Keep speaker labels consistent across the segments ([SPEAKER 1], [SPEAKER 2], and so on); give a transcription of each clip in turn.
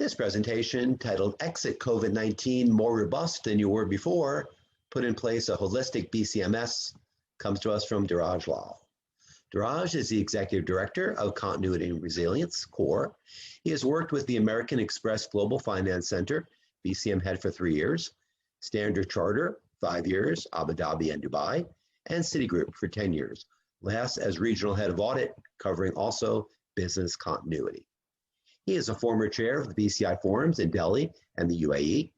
[SPEAKER 1] This presentation, titled Exit COVID-19 More Robust Than You Were Before, Put in Place a Holistic BCMS, comes to us from Dhiraj Lal. Dhiraj is the Executive Director of Continuity and Resilience, CORE. He has worked with the American Express Global Finance Center, BCM head for 3 years, Standard Chartered, 5 years, Abu Dhabi and Dubai, and Citigroup for 10 years, last as Regional Head of Audit, covering also business continuity. He is a former chair of the BCI forums in Delhi and the UAE.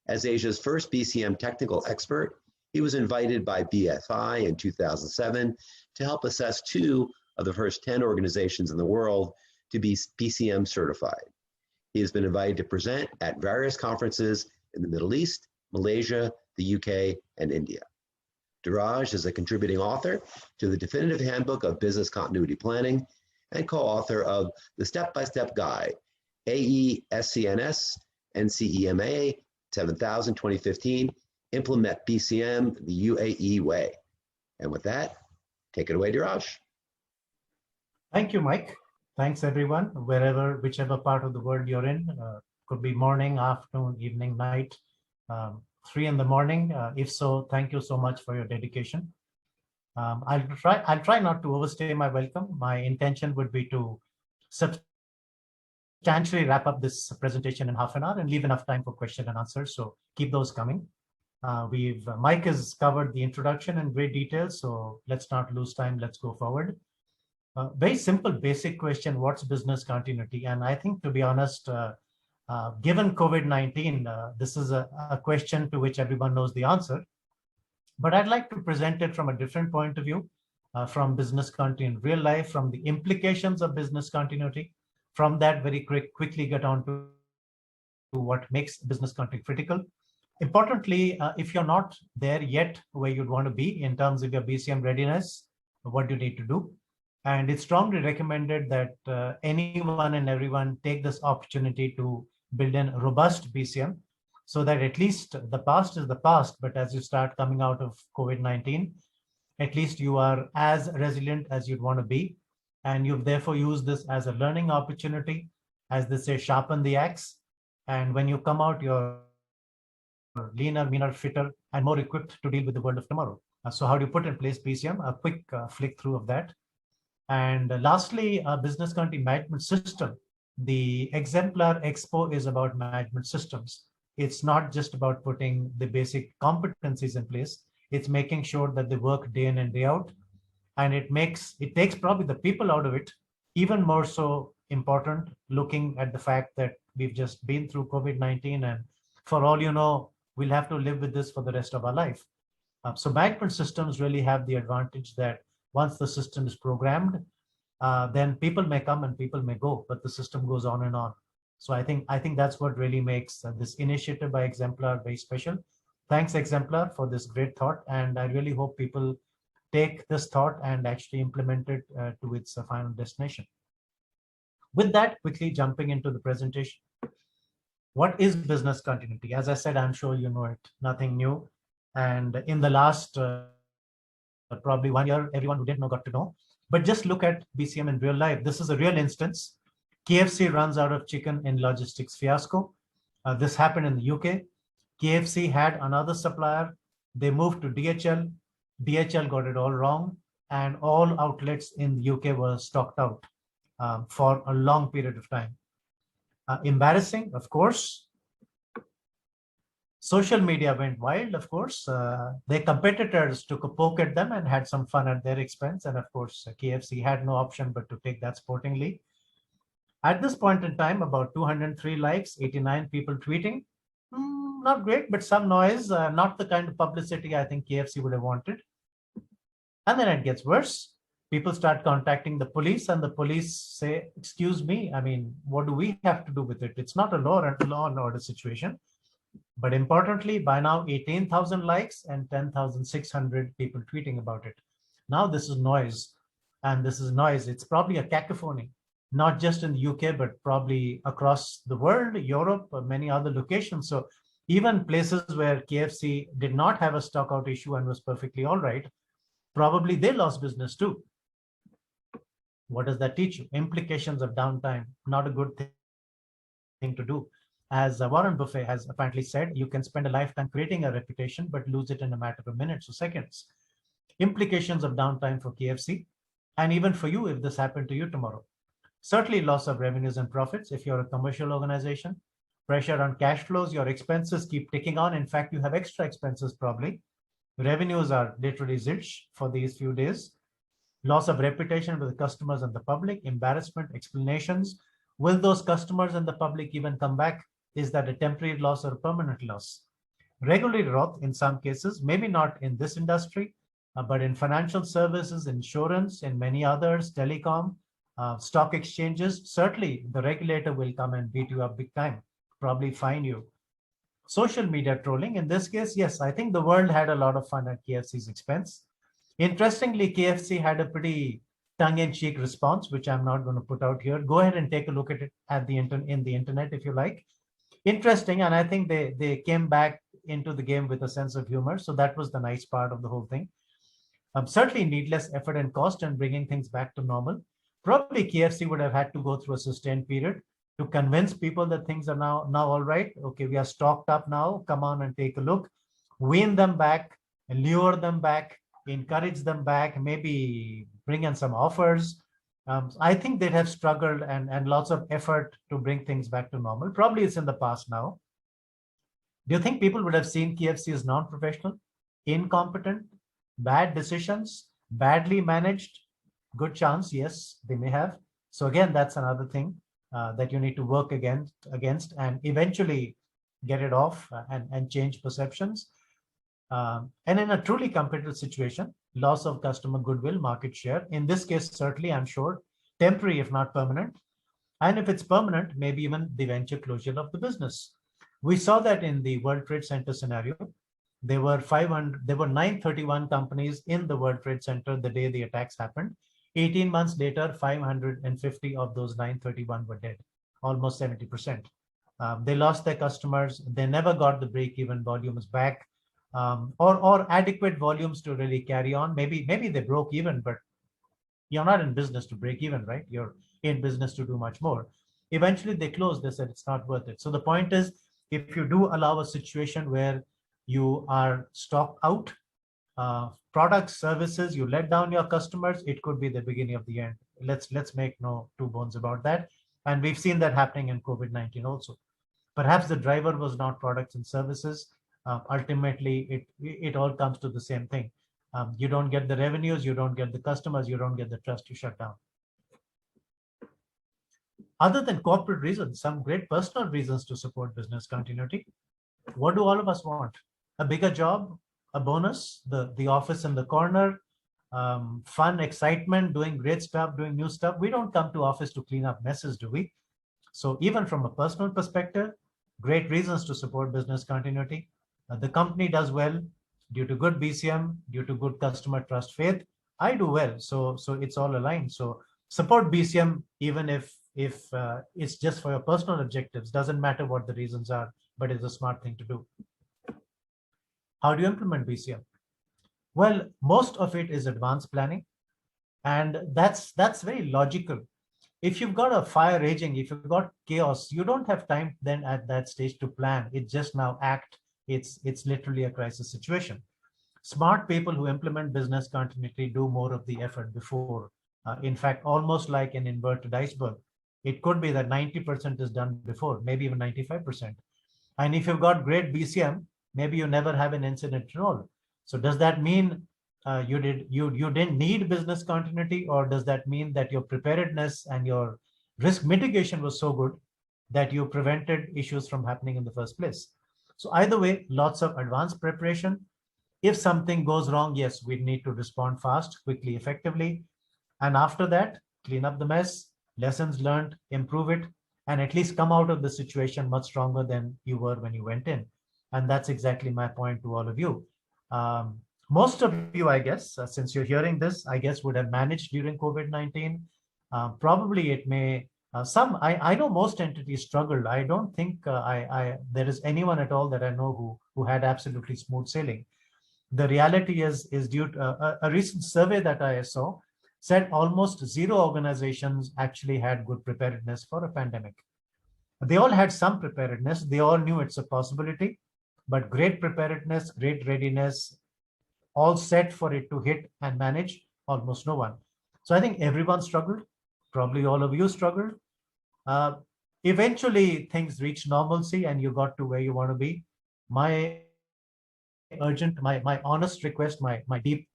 [SPEAKER 1] As Asia's first BCM technical expert, he was invited by BFI in 2007 to help assess 2 of the first 10 organizations in the world to be BCM certified. He has been invited to present at various conferences in the Middle East, Malaysia, the UK, and India. Dhiraj is a contributing author to the Definitive Handbook of Business Continuity Planning and co-author of the Step-by-Step Guide, AESCNS NCEMA 7000 2015, Implement BCM the UAE Way. And with that, take it away, Dhiraj.
[SPEAKER 2] Thank you, Mike. Thanks, everyone, whichever part of the world you're in. Could be morning, afternoon, evening, night, 3 in the morning. If so, thank you so much for your dedication. I'll try not to overstay my welcome. My intention would be to substantially wrap up this presentation in half an hour and leave enough time for question and answers. So keep those coming. Mike has covered the introduction in great detail, so let's not lose time. Let's go forward. Very simple, basic question: what's business continuity? And I think, to be honest, given COVID-19, this is a question to which everyone knows the answer. But I'd like to present it from a different point of view, from business continuity in real life, from the implications of business continuity. From that, very quickly get on to what makes business continuity critical. Importantly, if you're not there yet where you'd want to be in terms of your BCM readiness, what do you need to do? And it's strongly recommended that anyone and everyone take this opportunity to build in robust BCM, so that at least the past is the past, but as you start coming out of COVID-19, at least you are as resilient as you'd want to be. And you've therefore used this as a learning opportunity, as they say, sharpen the axe. And when you come out, you're leaner, meaner, fitter, and more equipped to deal with the world of tomorrow. So how do you put in place BCM? A quick flick through of that. And lastly, business continuity management system. The Exemplar Expo is about management systems. It's not just about putting the basic competencies in place. It's making sure that they work day in and day out. And it takes probably the people out of it. Even more so important, looking at the fact that we've just been through COVID-19, and for all you know, we'll have to live with this for the rest of our life. So management systems really have the advantage that once the system is programmed, then people may come and people may go, but the system goes on and on. So I think that's what really makes this initiative by Exemplar very special. Thanks, Exemplar, for this great thought. And I really hope people take this thought and actually implement it to its final destination. With that, quickly jumping into the presentation. What is business continuity? As I said, I'm sure you know it, nothing new. And in the last probably 1 year, everyone who didn't know got to know. But just look at BCM in real life. This is a real instance. KFC runs out of chicken in logistics fiasco. This happened in the UK. KFC had another supplier. They moved to DHL. DHL got it all wrong, and all outlets in the UK were stocked out for a long period of time. Embarrassing, of course. Social media went wild, of course. Their competitors took a poke at them and had some fun at their expense. And of course, KFC had no option but to take that sportingly. At this point in time, about 203 likes, 89 people tweeting. Not great, but some noise, not the kind of publicity I think KFC would have wanted. And then it gets worse. People start contacting the police, and the police say, excuse me, I mean, what do we have to do with it? It's not a law and order situation. But importantly, by now 18,000 likes and 10,600 people tweeting about it. Now this is noise, and this is noise. It's probably a cacophony, not just in the UK, but probably across the world, Europe, or many other locations. So even places where KFC did not have a stock out issue and was perfectly all right, probably they lost business too. What does that teach you? Implications of downtime, not a good thing to do. As Warren Buffett has apparently said, you can spend a lifetime creating a reputation, but lose it in a matter of minutes or seconds. Implications of downtime for KFC, and even for you if this happened to you tomorrow. Certainly loss of revenues and profits if you're a commercial organization. Pressure on cash flows, your expenses keep ticking on. In fact, you have extra expenses probably. Revenues are literally zilch for these few days. Loss of reputation with the customers and the public, embarrassment, explanations. Will those customers and the public even come back? Is that a temporary loss or a permanent loss? Regulatory growth in some cases, maybe not in this industry, but in financial services, insurance, and many others, telecom, stock exchanges. Certainly the regulator will come and beat you up big time, probably fine you. Social media trolling, in this case, yes, I think the world had a lot of fun at KFC's expense. Interestingly, KFC had a pretty tongue-in-cheek response, which I'm not going to put out here. Go ahead and take a look at it at in the internet if you like. Interesting, and I think they came back into the game with a sense of humor. So that was the nice part of the whole thing. Certainly needless effort and cost in bringing things back to normal. Probably KFC would have had to go through a sustained period to convince people that things are now all right. Okay, we are stocked up now. Come on and take a look. Wean them back, lure them back, encourage them back, maybe bring in some offers. I think they'd have struggled and lots of effort to bring things back to normal. Probably it's in the past now. Do you think people would have seen KFC as non-professional, incompetent, bad decisions, badly managed? Good chance, yes, they may have. So again, that's another thing that you need to work against and eventually get it off and change perceptions. And in a truly competitive situation, loss of customer goodwill, market share, in this case, certainly, I'm sure, temporary, if not permanent. And if it's permanent, maybe even the eventual closure of the business. We saw that in the World Trade Center scenario. There were 931 companies in the World Trade Center the day the attacks happened. 18 months later, 550 of those 931 were dead, almost 70%. They lost their customers. They never got the break-even volumes back, or adequate volumes to really carry on. Maybe they broke even, but you're not in business to break even, right? You're in business to do much more. Eventually, they closed. They said it's not worth it. So the point is, if you do allow a situation where you are stocked out, products, services, you let down your customers, it could be the beginning of the end. Let's make no two bones about that. And we've seen that happening in COVID-19 also. Perhaps the driver was not products and services. Ultimately, it all comes to the same thing. You don't get the revenues, you don't get the customers, you don't get the trust, you shut down. Other than corporate reasons, some great personal reasons to support business continuity. What do all of us want? A bigger job, a bonus, the office in the corner, fun, excitement, doing great stuff, doing new stuff. We don't come to office to clean up messes, do we? So even from a personal perspective, great reasons to support business continuity. The company does well due to good BCM, due to good customer trust, faith. I do well, so it's all aligned. So support BCM even if it's just for your personal objectives. Doesn't matter what the reasons are, but it's a smart thing to do. How do you implement BCM? Well, most of it is advanced planning, and that's very logical. If you've got a fire raging, if you've got chaos, you don't have time then at that stage to plan. It just now act. It's literally a crisis situation. Smart people who implement business continuity do more of the effort before. In fact, almost like an inverted iceberg. It could be that 90% is done before, maybe even 95%. And if you've got great BCM, maybe you never have an incident at all. So does that mean you didn't need business continuity, or does that mean that your preparedness and your risk mitigation was so good that you prevented issues from happening in the first place? So either way, lots of advanced preparation. If something goes wrong, yes, we need to respond fast, quickly, effectively. And after that, clean up the mess, lessons learned, improve it, and at least come out of the situation much stronger than you were when you went in. And that's exactly my point to all of you. Most of you, I guess, since you're hearing this, I guess would have managed during COVID-19. Probably it may, I know most entities struggled. I don't think there is anyone at all that I know who had absolutely smooth sailing. The reality is due to a recent survey that I saw said almost zero organizations actually had good preparedness for a pandemic. They all had some preparedness. They all knew it's a possibility, but great preparedness, great readiness, all set for it to hit and manage, almost no one. So I think everyone struggled. Probably all of you struggled. Uh, Eventually, things reached normalcy and you got to where you want to be. My urgent, my honest request, my deep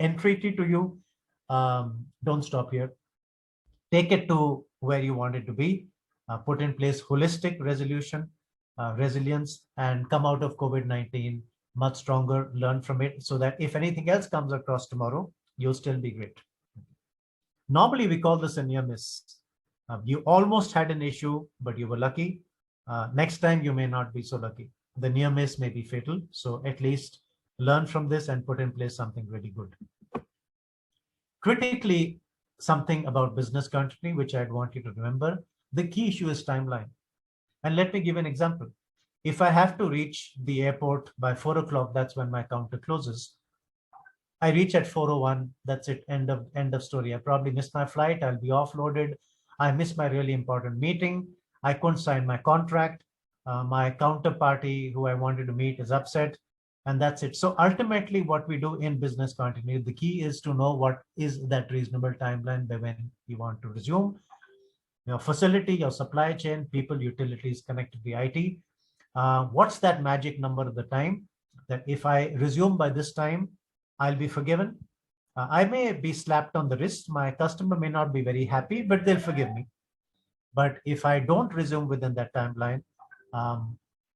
[SPEAKER 2] entreaty to you, don't stop here. Take it to where you want it to be. Put in place holistic resolution, resilience, and come out of COVID-19 much stronger, learn from it so that if anything else comes across tomorrow, you'll still be great. Normally, we call this a near miss. You almost had an issue, but you were lucky. Next time, you may not be so lucky. The near miss may be fatal. So at least learn from this and put in place something really good. Critically, something about business continuity, which I'd want you to remember, the key issue is timeline. And let me give an example. If I have to reach the airport by 4 o'clock, that's when my counter closes. I reach at 4:01, that's it, end of story. I probably missed my flight, I'll be offloaded. I missed my really important meeting. I couldn't sign my contract. My counterparty who I wanted to meet is upset, and that's it. So ultimately what we do in business continuity, the key is to know what is that reasonable timeline by when you want to resume. Your facility, your supply chain, people, utilities, connectivity, IT. What's that magic number of the time that if I resume by this time, I'll be forgiven? I may be slapped on the wrist. My customer may not be very happy, but they'll forgive me. But if I don't resume within that timeline,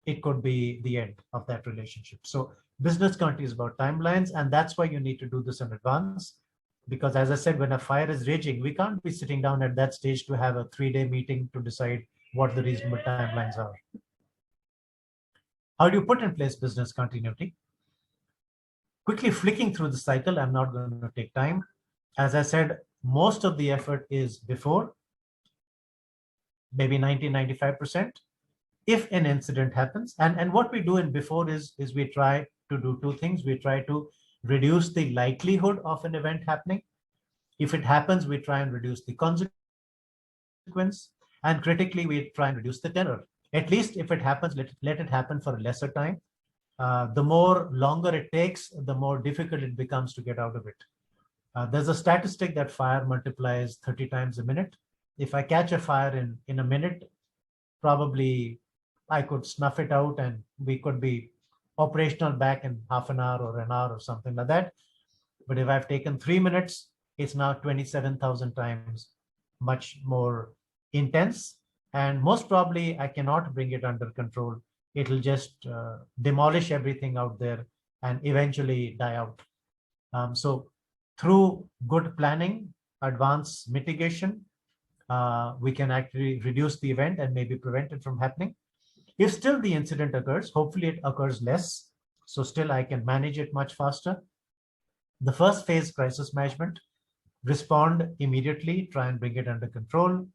[SPEAKER 2] it could be the end of that relationship. So business continuity is about timelines, and that's why you need to do this in advance. Because as I said, when a fire is raging, we can't be sitting down at that stage to have a 3-day meeting to decide what the reasonable timelines are. How do you put in place business continuity? Quickly flicking through the cycle, I'm not going to take time. As I said, most of the effort is before, maybe 90-95%. If an incident happens, and what we do in before is we try to do two things. We try to reduce the likelihood of an event happening. If it happens, we try and reduce the consequence. And critically, we try and reduce the terror. At least if it happens, let it happen for a lesser time. The more longer it takes, the more difficult it becomes to get out of it. There's a statistic that fire multiplies 30 times a minute. If I catch a fire in a minute, probably I could snuff it out and we could be operational back in half an hour or an hour or something like that. But if I've taken 3 minutes, it's now 27,000 times much more intense. And most probably I cannot bring it under control. It'll just demolish everything out there and eventually die out. So through good planning, advanced mitigation, we can actually reduce the event and maybe prevent it from happening. If still the incident occurs, hopefully it occurs less, so still I can manage it much faster. The first phase, crisis management, respond immediately, try and bring it under control.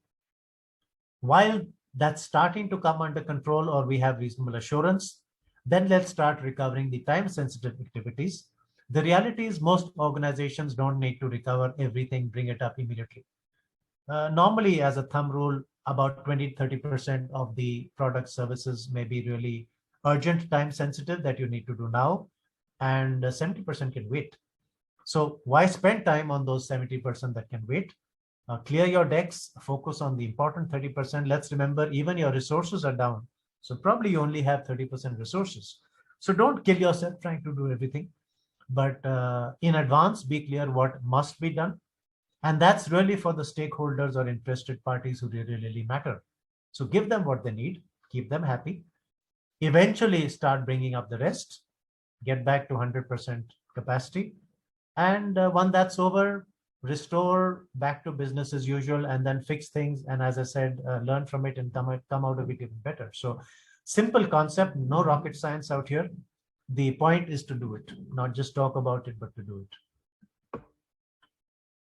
[SPEAKER 2] While that's starting to come under control or we have reasonable assurance, then let's start recovering the time-sensitive activities. The reality is most organizations don't need to recover everything, bring it up immediately. Normally, as a thumb rule, about 20-30% of the product services may be really urgent, time sensitive that you need to do now, and 70% can wait. So why spend time on those 70% that can wait? Clear your decks, focus on the important 30%. Let's remember, even your resources are down. So probably you only have 30% resources. So don't kill yourself trying to do everything, but in advance, be clear what must be done. And that's really for the stakeholders or interested parties who really matter. So give them what they need, keep them happy, eventually start bringing up the rest, get back to 100% capacity. And when that's over, restore back to business as usual and then fix things. And as I said, learn from it and come out of it even better. So simple concept, no rocket science out here. The point is to do it, not just talk about it, but to do it.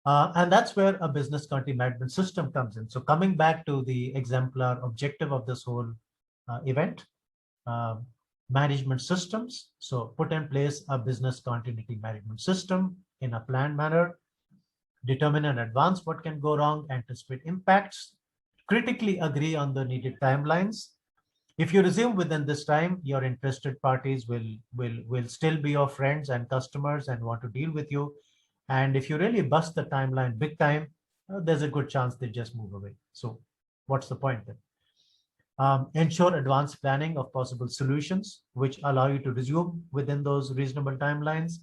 [SPEAKER 2] And that's where a business continuity management system comes in. So coming back to the exemplar objective of this whole event, management systems. So put in place a business continuity management system in a planned manner, determine in advance what can go wrong, anticipate impacts, critically agree on the needed timelines. If you resume within this time, your interested parties will still be your friends and customers and want to deal with you. And if you really bust the timeline big time, there's a good chance they just move away. So what's the point then? Ensure advanced planning of possible solutions, which allow you to resume within those reasonable timelines.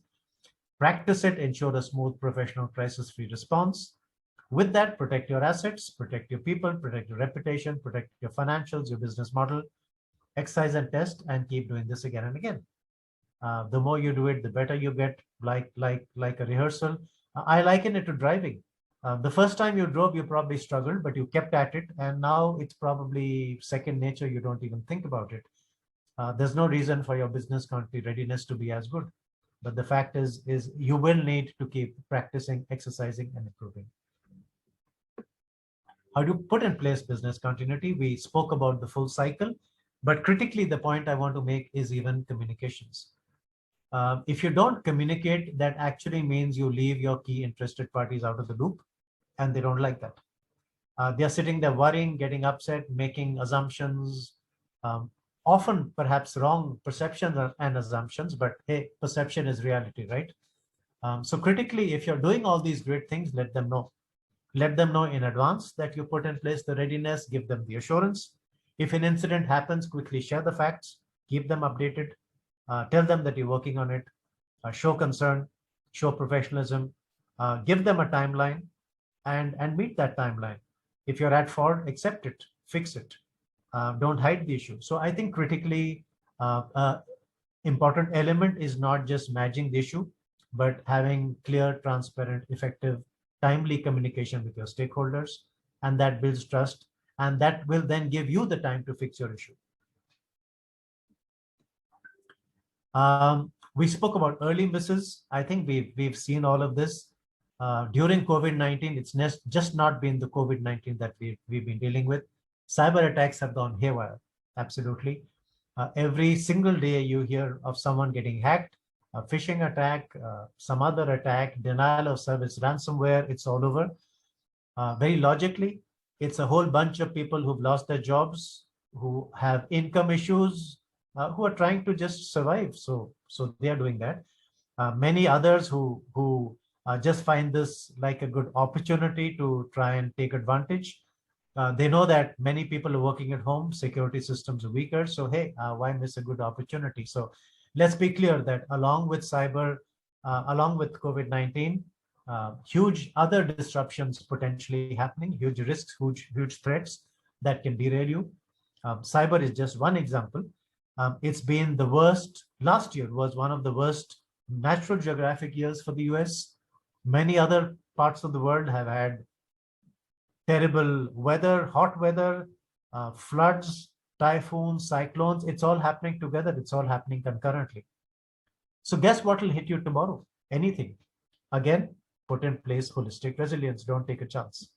[SPEAKER 2] Practice it, ensure a smooth, professional, crisis-free response. With that, protect your assets, protect your people, protect your reputation, protect your financials, your business model. Exercise and test, and keep doing this again and again. The more you do it, the better you get, like a rehearsal. I liken it to driving. The first time you drove, you probably struggled, but you kept at it, and now it's probably second nature. You don't even think about it. There's no reason for your business continuity readiness to be as good. But the fact is you will need to keep practicing, exercising, and improving. How do you put in place business continuity? We spoke about the full cycle, but critically, the point I want to make is even communications. If you don't communicate, that actually means you leave your key interested parties out of the loop, and they don't like that. They're sitting there worrying, getting upset, making assumptions, often perhaps wrong perceptions and assumptions, but hey, perception is reality, right? So critically, if you're doing all these great things, let them know. Let them know in advance that you put in place the readiness, give them the assurance. If an incident happens, quickly share the facts, keep them updated, tell them that you're working on it, show concern, show professionalism, give them a timeline, and meet that timeline. If you're at fault, accept it, fix it. Don't hide the issue. So I think critically important element is not just managing the issue, but having clear, transparent, effective, timely communication with your stakeholders, and that builds trust, and that will then give you the time to fix your issue. We spoke about early misses. I think we've seen all of this. During COVID-19, it's just not been the COVID-19 that we've been dealing with. Cyber attacks have gone haywire, absolutely. Every single day you hear of someone getting hacked, a phishing attack, some other attack, denial of service, ransomware, it's all over. Very logically, it's a whole bunch of people who've lost their jobs, who have income issues, who are trying to just survive. So they are doing that. Many others who just find this like a good opportunity to try and take advantage. They know that many people are working at home, security systems are weaker. So, hey, why miss a good opportunity? So let's be clear that along with cyber, along with COVID-19, huge other disruptions potentially happening, huge risks, huge threats that can derail you. Cyber is just one example. It's been the worst. Last year was one of the worst natural geographic years for the US. Many other parts of the world have had terrible weather, hot weather, floods, typhoons, cyclones. It's all happening together. It's all happening concurrently. So guess what will hit you tomorrow? Anything. Again, put in place holistic resilience. Don't take a chance.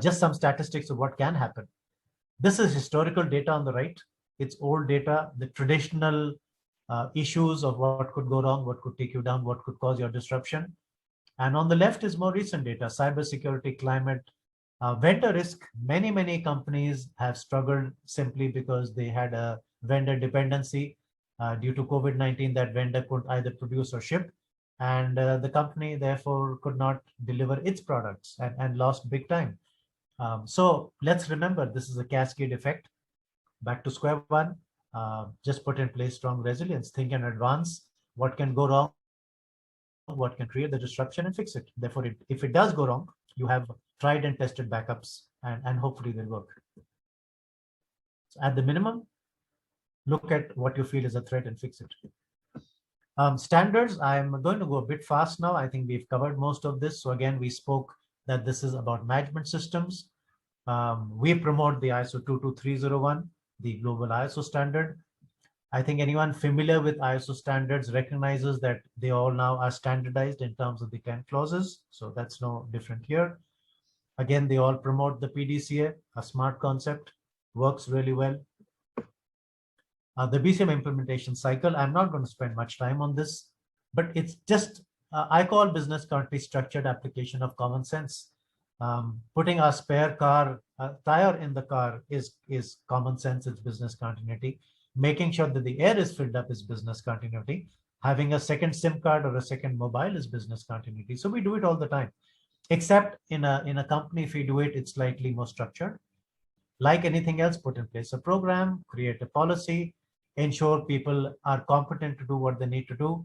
[SPEAKER 2] Just some statistics of what can happen. This is historical data on the right. It's old data, the traditional issues of what could go wrong, what could take you down, what could cause your disruption. And on the left is more recent data, cybersecurity, climate, vendor risk. Many companies have struggled simply because they had a vendor dependency. Due to COVID-19, that vendor couldn't either produce or ship. And the company therefore could not deliver its products and lost big time. So let's remember, this is a cascade effect. Back to square one, just put in place strong resilience, think in advance, what can go wrong, what can create the disruption, and fix it. Therefore, if it does go wrong, you have tried and tested backups, and hopefully they'll work. So at the minimum, look at what you feel is a threat and fix it. Standards, I'm going to go a bit fast now. I think we've covered most of this. So again, we spoke that this is about management systems. We promote the ISO 22301, the global ISO standard. I think anyone familiar with ISO standards recognizes that they all now are standardized in terms of the 10 clauses. So that's no different here. Again, they all promote the PDCA, a smart concept, works really well. The BCM implementation cycle, I'm not going to spend much time on this, but it's just, I call business currently structured application of common sense. Putting our spare car tire in the car is common sense. It's business continuity. Making sure that the air is filled up is business continuity. Having a second SIM card or a second mobile is business continuity. So we do it all the time. Except in a company, if we do it, it's slightly more structured. Like anything else, put in place a program, create a policy, ensure people are competent to do what they need to do.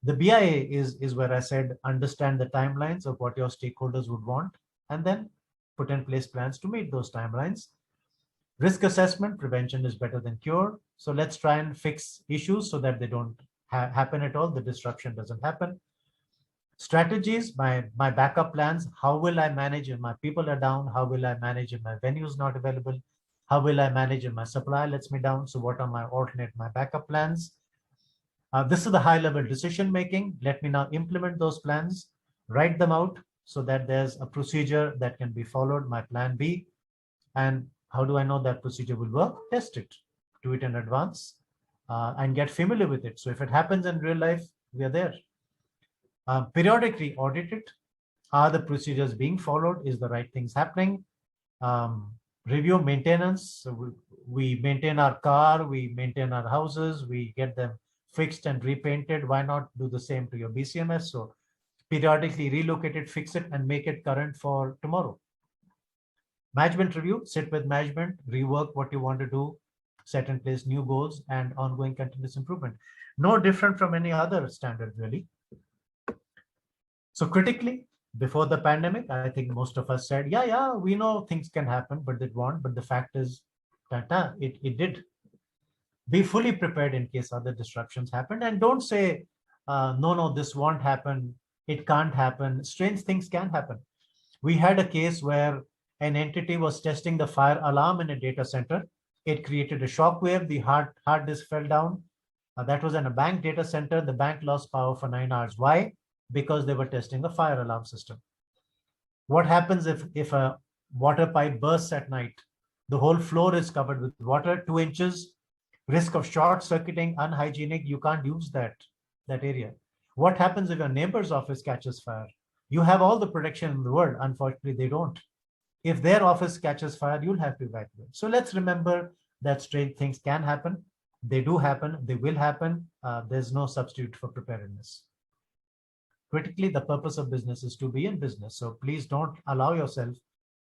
[SPEAKER 2] The BIA is where I said, understand the timelines of what your stakeholders would want, and then put in place plans to meet those timelines. Risk assessment, prevention is better than cure. So let's try and fix issues so that they don't happen at all. The disruption doesn't happen. Strategies, my backup plans. How will I manage if my people are down? How will I manage if my venue is not available? How will I manage if my supply lets me down? So what are my backup plans? This is the high level decision making. Let me now implement those plans, write them out so that there's a procedure that can be followed, my plan B. And how do I know that procedure will work? Test it, do it in advance, and get familiar with it. So if it happens in real life, we are there. Periodically audit it. Are the procedures being followed? Is the right things happening? Review maintenance. So we maintain our car, we maintain our houses, we get them fixed and repainted. Why not do the same to your BCMS? So periodically relocate it, fix it, and make it current for tomorrow. Management review, sit with management, rework what you want to do, set in place new goals, and ongoing continuous improvement. No different from any other standard, really. So critically, before the pandemic, I think most of us said, yeah, we know things can happen, but it won't. But the fact is that it did. Be fully prepared in case other disruptions happen, and don't say, no, this won't happen. It can't happen. Strange things can happen. We had a case where an entity was testing the fire alarm in a data center. It created a shock wave. The hard disk fell down. That was in a bank data center. The bank lost power for 9 hours. Why? Because they were testing a fire alarm system. What happens if a water pipe bursts at night? The whole floor is covered with water, 2 inches, risk of short circuiting, unhygienic. You can't use that area. What happens if your neighbor's office catches fire? You have all the protection in the world. Unfortunately, they don't. If their office catches fire, you'll have to evacuate. So let's remember that strange things can happen. They do happen. They will happen. There's no substitute for preparedness. Critically, the purpose of business is to be in business. So please don't allow yourself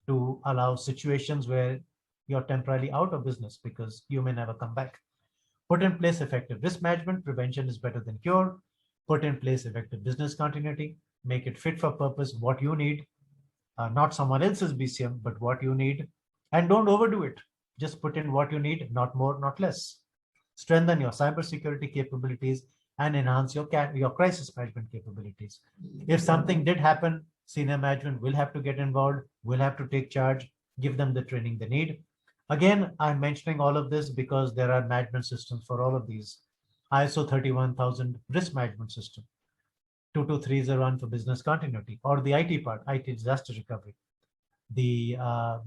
[SPEAKER 2] to allow situations where you're temporarily out of business because you may never come back. Put in place effective risk management. Prevention is better than cure. Put in place effective business continuity. Make it fit for purpose, what you need, not someone else's BCM, but what you need. And don't overdo it. Just put in what you need, not more, not less. Strengthen your cybersecurity capabilities and enhance your crisis management capabilities. If something did happen, senior management will have to get involved, will have to take charge, give them the training they need. Again, I'm mentioning all of this because there are management systems for all of these. ISO 31000 risk management system, 22301 for business continuity, or the IT part, IT disaster recovery. The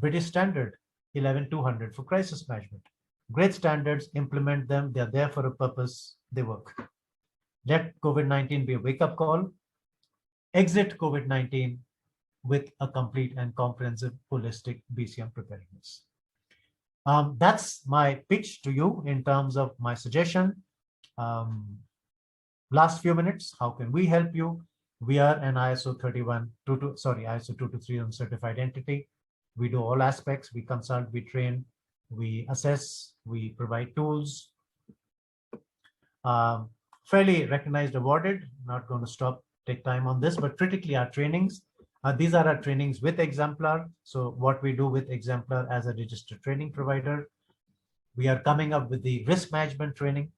[SPEAKER 2] British standard 11200 for crisis management. Great standards, implement them. They're there for a purpose. They work. Let COVID-19 be a wake-up call. Exit COVID-19 with a complete and comprehensive holistic BCM preparedness. That's my pitch to you in terms of my suggestion. Last few minutes, how can we help you? We are an ISO 223 certified entity. We do all aspects. We consult, we train, we assess, we provide tools. Fairly recognized, awarded. Not going to take time on this, but critically our trainings. These are our trainings with Exemplar. So what we do with Exemplar as a registered training provider. We are coming up with the risk management training,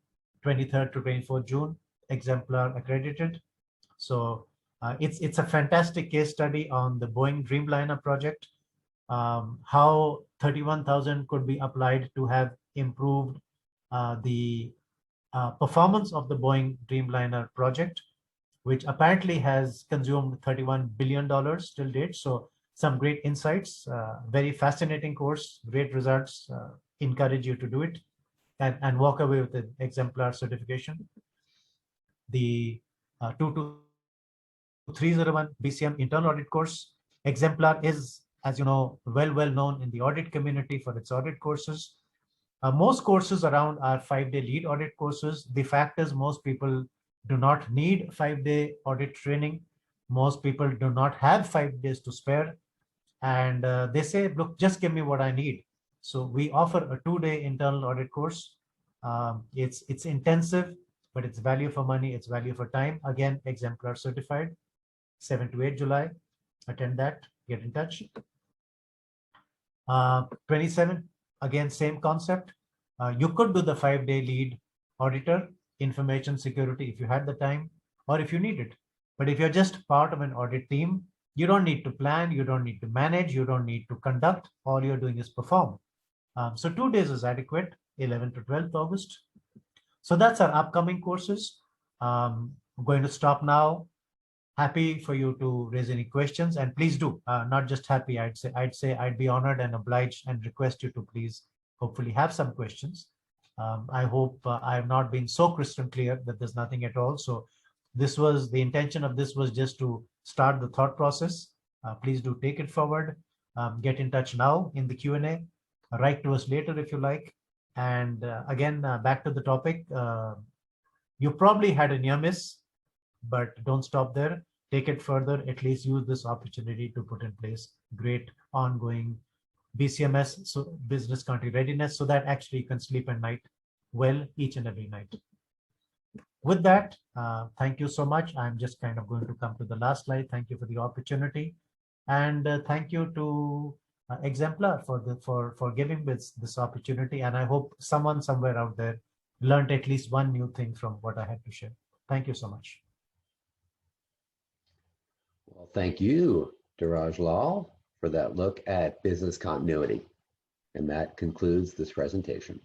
[SPEAKER 2] 23rd to 24th June, Exemplar accredited. So it's a fantastic case study on the Boeing Dreamliner project, how 31,000 could be applied to have improved the performance of the Boeing Dreamliner project, which apparently has consumed $31 billion till date. So some great insights, very fascinating course, great results. Encourage you to do it and walk away with an Exemplar certification. The 22301 BCM internal audit course, Exemplar is, as you know, well known in the audit community for its audit courses. Most courses around are 5-day lead audit courses. The fact is most people do not need 5-day audit training. Most people do not have 5 days to spare. And they say, look, just give me what I need. So we offer a 2-day internal audit course. It's intensive, but it's value for money, it's value for time. Again, Exemplar certified, 7 to 8 July. Attend that, get in touch. 27, again, same concept. You could do the 5-day lead auditor, information security, if you had the time or if you need it. But if you're just part of an audit team, you don't need to plan, you don't need to manage, you don't need to conduct. All you're doing is perform. So 2 days is adequate, 11th to 12th August. So that's our upcoming courses. I'm going to stop now. Happy for you to raise any questions, and please do, not just happy, I'd say I'd be honored and obliged and request you to please hopefully have some questions. I hope I have not been so crystal clear that there's nothing at all. So this was the intention of this was just to start the thought process. Please do take it forward. Get in touch now in the Q&A. Write to us later if you like. And again, back to the topic. You probably had a near miss, but don't stop there. Take it further. At least use this opportunity to put in place great ongoing BCMS, so business country readiness, so that actually you can sleep at night well each and every night. With that, thank you so much. I'm just kind of going to come to the last slide. Thank you for the opportunity, and thank you to Exemplar for giving this opportunity. And I hope someone somewhere out there learned at least one new thing from what I had to share. Thank you so much.
[SPEAKER 1] Well, thank you, Dhiraj Lal, for that look at business continuity. And that concludes this presentation.